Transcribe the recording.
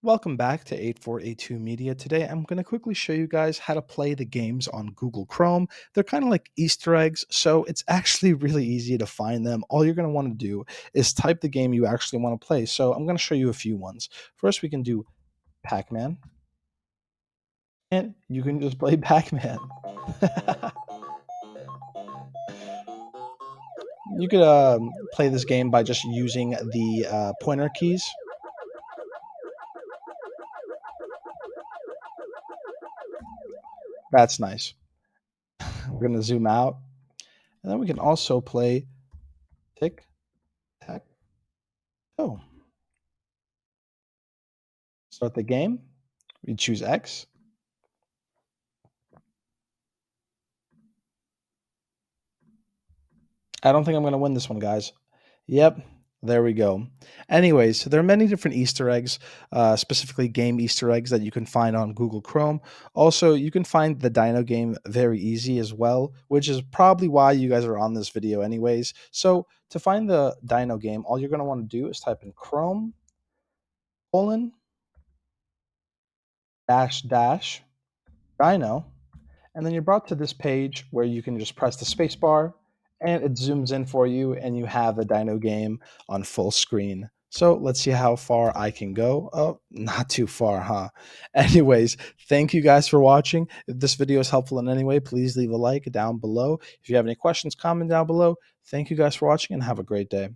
Welcome back to 8482 Media. Today, I'm going to quickly show you guys how to play the games on Google Chrome. They're kind of like Easter eggs, so it's actually really easy to find them. All you're going to want to do is type the game you actually want to play. So I'm going to show you a few ones. First, we can do Pac-Man, and you can just play Pac-Man. You could play this game by just using the pointer keys. That's nice. We're going to zoom out, and then we can also play Tic Tac Toe. Start the game. We choose X. I don't think I'm going to win this one, guys. Yep, there we go. Anyways, so there are many different Easter eggs, specifically game Easter eggs that you can find on Google Chrome. Also, you can find the Dino game very easy as well, which is probably why you guys are on this video anyways. So to find the Dino game, all you're going to want to do is type in Chrome, colon, dash, dash, Dino, and then you're brought to this page where you can just press the space bar and it zooms in for you and you have the Dino game on full screen. So let's see how far I can go. Oh, not too far, huh? Anyways, thank you guys for watching. If this video is helpful in any way, please leave a like down below. If you have any questions, comment down below. Thank you guys for watching and have a great day.